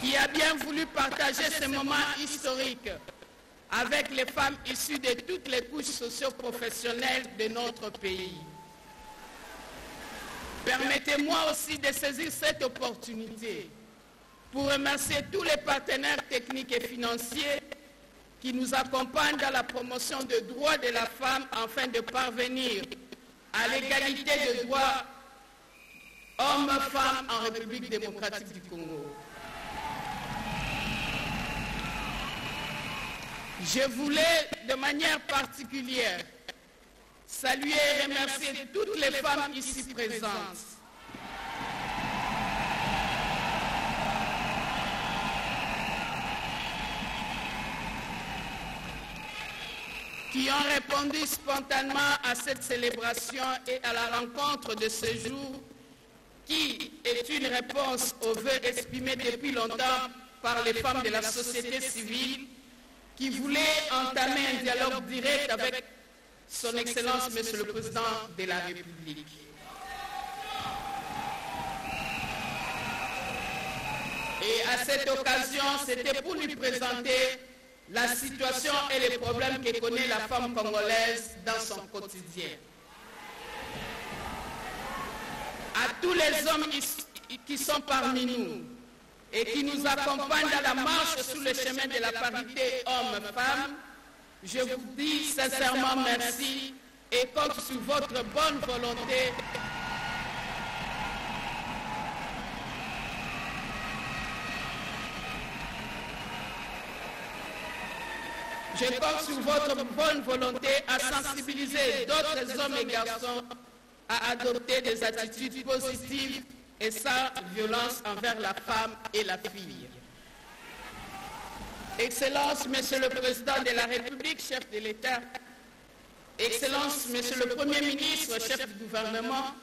qui a bien voulu partager ce moment historique avec les femmes issues de toutes les couches socio-professionnelles de notre pays. Permettez-moi aussi de saisir cette opportunité pour remercier tous les partenaires techniques et financiers qui nous accompagnent dans la promotion des droits de la femme afin de parvenir à l'égalité de droits hommes-femmes en République démocratique du Congo. Je voulais de manière particulière saluer et remercier toutes les femmes ici présentes. Qui ont répondu spontanément à cette célébration et à la rencontre de ce jour, qui est une réponse aux vœux exprimés depuis longtemps par les femmes de la société civile, qui voulaient entamer un dialogue direct avec son Excellence, Monsieur le Président de la République. Et à cette occasion, c'était pour lui présenter la situation et les problèmes que connaît la femme congolaise dans son quotidien. À tous les hommes qui sont parmi nous et qui nous accompagnent dans la marche sur le chemin de la parité homme-femme, je vous dis sincèrement merci et compte sur votre bonne volonté. Je compte sur votre bonne volonté à sensibiliser d'autres hommes et garçons à adopter des attitudes positives et sans violence envers la femme et la fille. Excellence, Monsieur le Président de la République, chef de l'État, Excellence, Monsieur le Premier ministre, chef du gouvernement,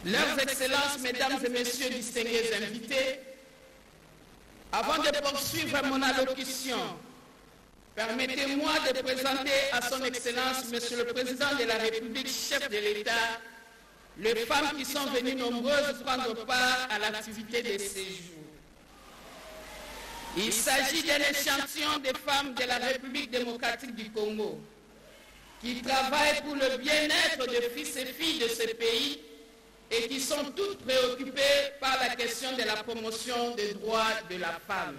Leurs Excellences, Mesdames et Messieurs distingués invités, avant de poursuivre mon allocution, permettez-moi de présenter à son Excellence, Monsieur le Président de la République, chef de l'État, les femmes qui sont venues nombreuses prendre part à l'activité de ces jours. Il s'agit d'un échantillon des femmes de la République démocratique du Congo qui travaillent pour le bien-être des fils et filles de ce pays et qui sont toutes préoccupées par la question de la promotion des droits de la femme.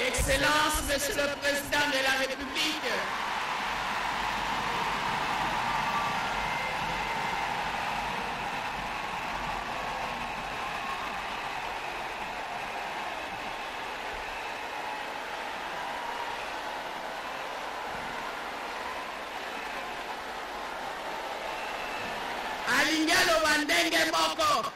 Excellence, Monsieur le Président de la République, Alingalo Bandenge Moko.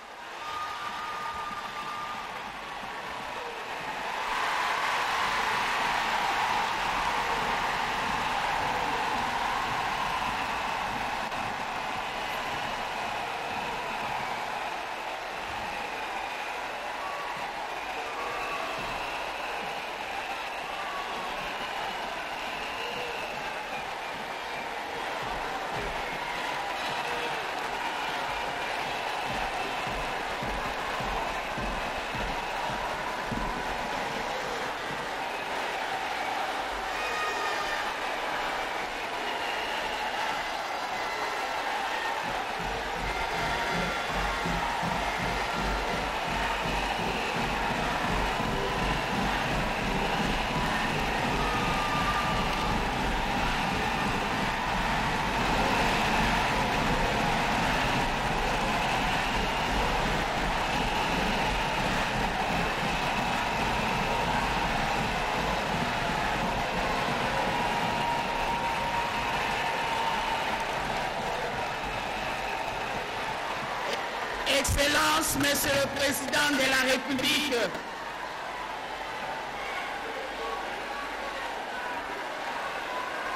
Excellence, Monsieur le Président de la République,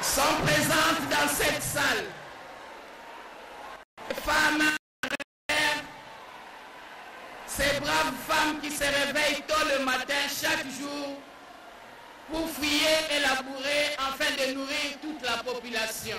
sont présentes dans cette salle. Les femmes, ces braves femmes qui se réveillent tôt le matin chaque jour pour fouiller et labourer afin de nourrir toute la population.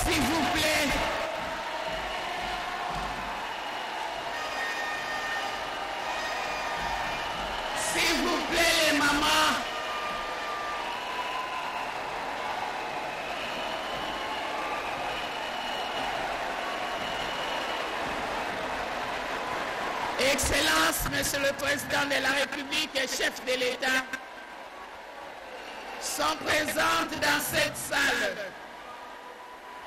S'il vous plaît, s'il vous plaît les mamans, Excellence, Monsieur le Président de la République et chef de l'État, sont présentes dans cette salle.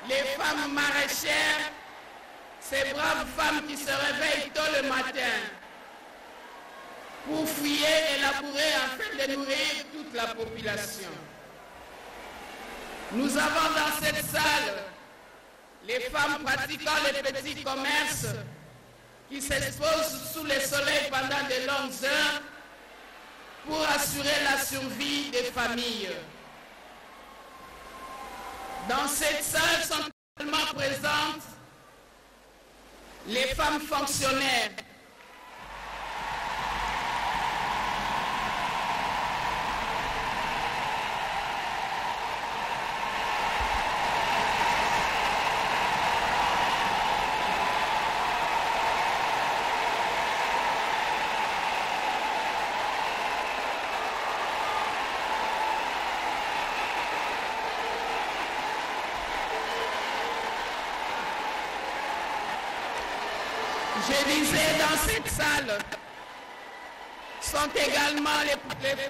Les femmes maraîchères, ces braves femmes qui se réveillent tôt le matin pour fouiller et labourer afin de nourrir toute la population. Nous avons dans cette salle les femmes pratiquant les petits commerces qui s'exposent sous le soleil pendant de longues heures pour assurer la survie des familles. Dans cette salle sont également présentes les femmes fonctionnaires. Je disais, dans cette salle sont également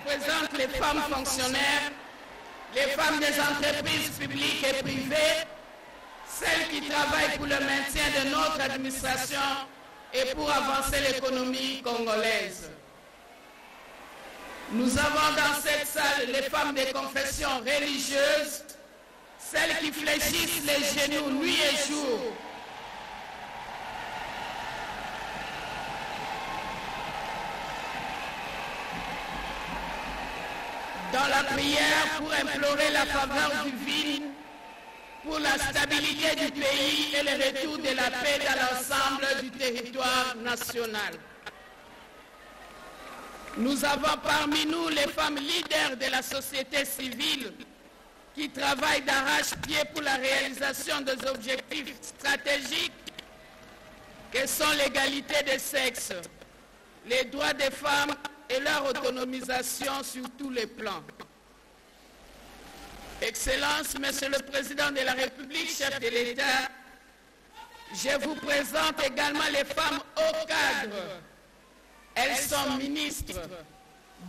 présentes les femmes fonctionnaires, les femmes des entreprises publiques et privées, celles qui travaillent pour le maintien de notre administration et pour avancer l'économie congolaise. Nous avons dans cette salle les femmes des confessions religieuses, celles qui fléchissent les genoux nuit et jour dans la prière pour implorer la faveur divine pour la stabilité du pays et le retour de la paix dans l'ensemble du territoire national. Nous avons parmi nous les femmes leaders de la société civile qui travaillent d'arrache-pied pour la réalisation des objectifs stratégiques que sont l'égalité des sexes, les droits des femmes et leur autonomisation sur tous les plans. Excellence, Monsieur le Président de la République, chef de l'État, je vous présente également les femmes au cadre. Elles sont ministres,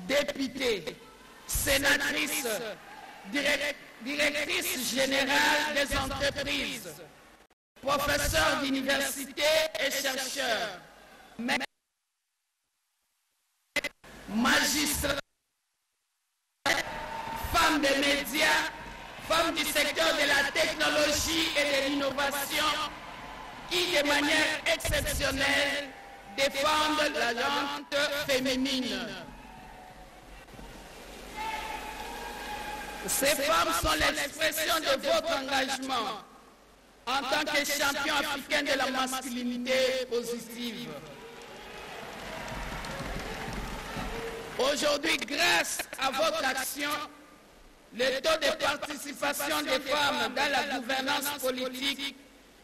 députées, sénatrices, directrices générales des entreprises, professeurs d'université et chercheurs, magistrats, femmes des médias, femmes du secteur de la technologie et de l'innovation qui, de manière exceptionnelle, défendent la gente féminine. Ces femmes sont l'expression de votre engagement en tant que champion africain de la masculinité positive. Aujourd'hui, grâce à votre action, le taux de participation des femmes dans la gouvernance politique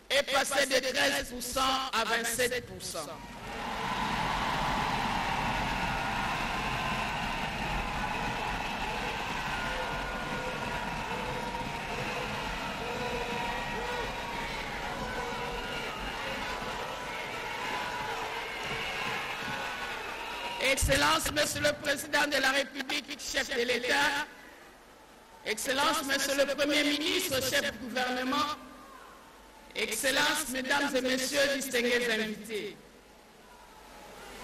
est passé de 13% à 27%. Excellences, Monsieur le Président de la République, chef de l'État, Excellences, Monsieur le Premier ministre, chef du gouvernement, Excellences, Mesdames et Messieurs, distingués invités.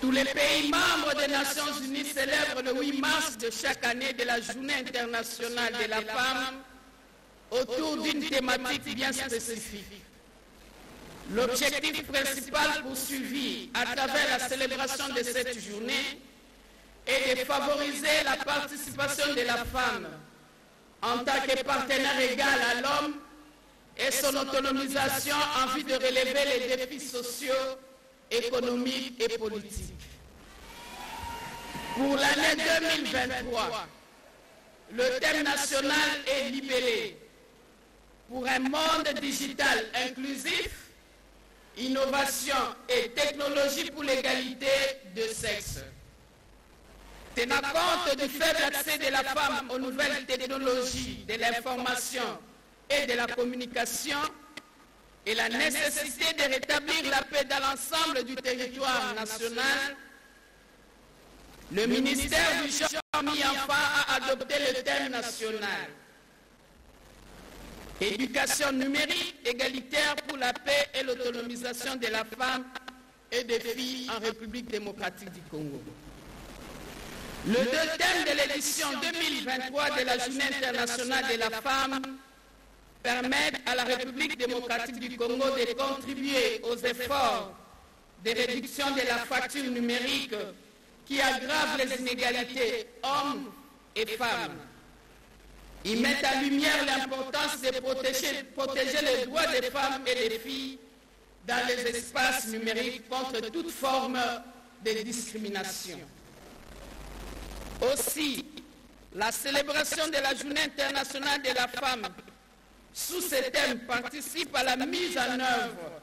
Tous les pays membres des Nations Unies célèbrent le 8 mars de chaque année de la Journée internationale de la femme autour d'une thématique bien spécifique. L'objectif principal poursuivi à travers la célébration de cette journée est de favoriser la participation de la femme en tant que partenaire égal à l'homme et son autonomisation en vue de relever les défis sociaux, économiques et politiques. Pour l'année 2023, le thème national est libellé pour un monde digital inclusif, innovation et technologie pour l'égalité de sexe. Tenant compte du faible accès de la femme aux nouvelles technologies de l'information et de la communication et la nécessité de rétablir la paix dans l'ensemble du territoire national, le ministère du Genre mis enfant a adopté le thème national. Éducation numérique égalitaire pour la paix et l'autonomisation de la femme et des filles en République démocratique du Congo. Le deux thèmes de l'édition 2023 de la Journée internationale de la femme permettent à la République démocratique du Congo de contribuer aux efforts de réduction de la fracture numérique qui aggrave les inégalités hommes et femmes. Ils mettent en lumière l'importance de protéger les droits des femmes et des filles dans les espaces numériques contre toute forme de discrimination. Aussi, la célébration de la Journée internationale de la femme sous ce thème participe à la mise en œuvre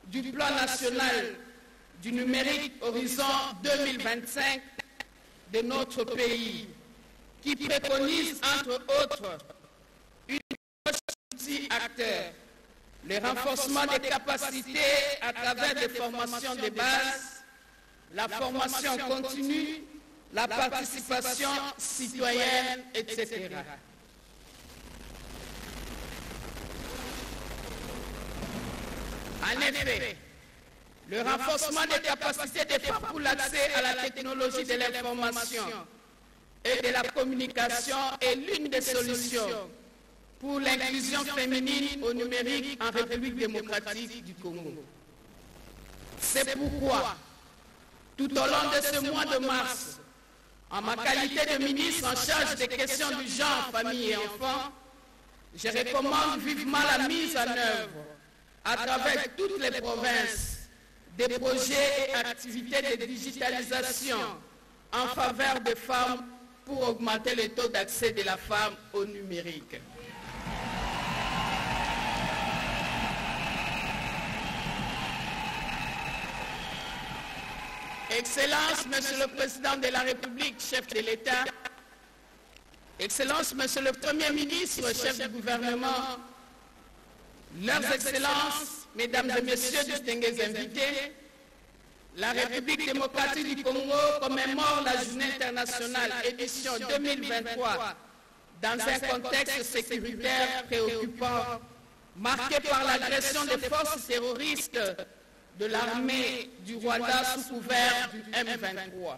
du plan national du numérique Horizon 2025 de notre pays, qui préconise, entre autres, une approche multi-acteurs, le renforcement des capacités à travers des formations de base, la formation continue, la participation citoyenne, etc. En effet, le renforcement des capacités des femmes pour l'accès à la technologie de l'information et de la communication est l'une des solutions pour l'inclusion féminine au numérique en République démocratique du Congo. C'est pourquoi, tout au long de ce mois de mars, en ma qualité de ministre en charge des questions du genre, famille et enfants, je recommande vivement la mise en œuvre à travers toutes les provinces des projets et activités de digitalisation en faveur des femmes pour augmenter le taux d'accès de la femme au numérique. Excellences, Monsieur le Président de la République, chef de l'État, Excellences, Monsieur le Premier ministre, chef du gouvernement, Leurs Excellences, Mesdames et Messieurs, distingués invités, la République démocratique du Congo commémore la Journée internationale édition 2023 dans un contexte sécuritaire préoccupant, marqué par l'agression des forces terroristes de l'armée du Rwanda sous couvert du M23.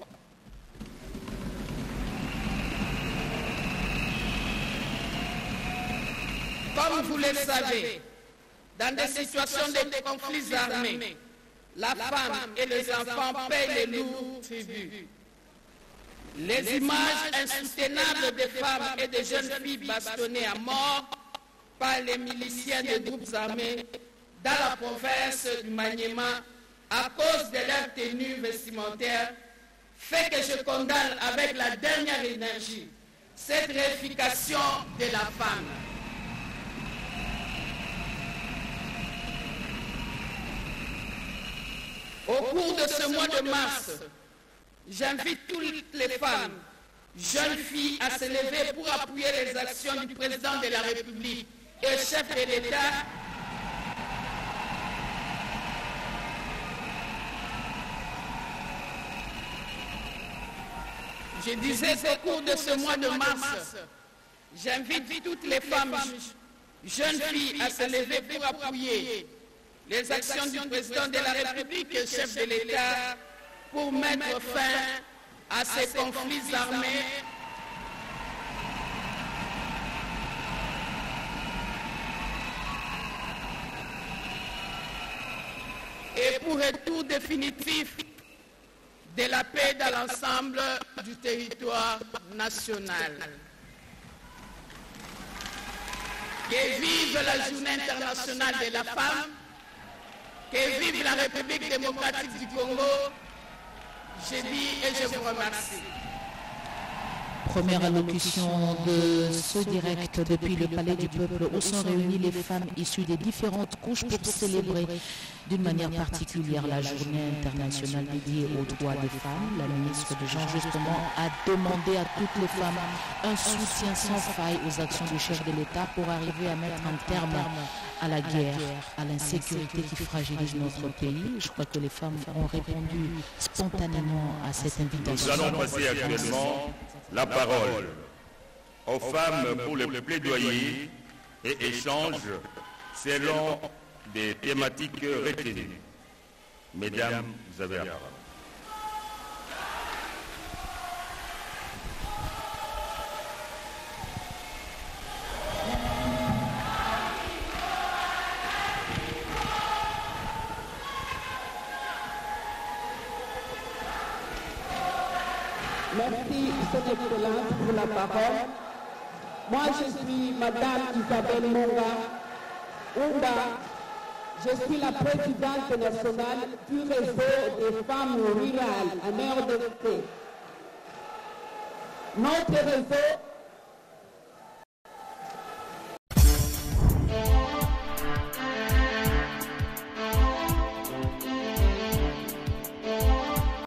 Comme vous le savez, dans des situations de conflits armés, la femme et les enfants paient les lourds tributs. Les images insoutenables des femmes et des jeunes filles bastonnées à mort par les miliciens des groupes armés dans la province du Maniema à cause de leur tenue vestimentaire fait que je condamne avec la dernière énergie cette réification de la femme. Au cours de ce mois de mars, j'invite toutes les femmes, jeunes filles à se lever pour appuyer les actions du président de la République et chef de l'État Je disais qu'au cours de ce mois de mars, j'invite toutes les femmes, jeunes filles à se lever pour appuyer les actions du président de la République et chef de l'État pour mettre fin à ces conflits armés et pour retour définitif de la paix dans l'ensemble du territoire national. Que vive la Journée internationale de la femme, que vive la République démocratique du Congo. Je dis et je vous remercie. Première allocution de ce direct depuis le Palais du Peuple où sont réunies les femmes issues des différentes couches pour célébrer d'une manière particulière la journée internationale dédiée aux droits des femmes. La ministre de Jean justement a demandé à toutes les femmes un soutien sans faille aux actions du chef de l'État pour arriver à mettre un terme à la guerre, à l'insécurité qui fragilise notre pays. Je crois que les femmes ont répondu spontanément à cette invitation. Nous allons passer actuellement la parole aux femmes pour le plaidoyer et échange selon des thématiques retenues. Mesdames, vous avez la parole. Merci, Son Excellence, pour la parole. Moi, je suis Madame Isabelle Monga Oumba. Je suis la présidente nationale du réseau des femmes rurales en RDC. Notre réseau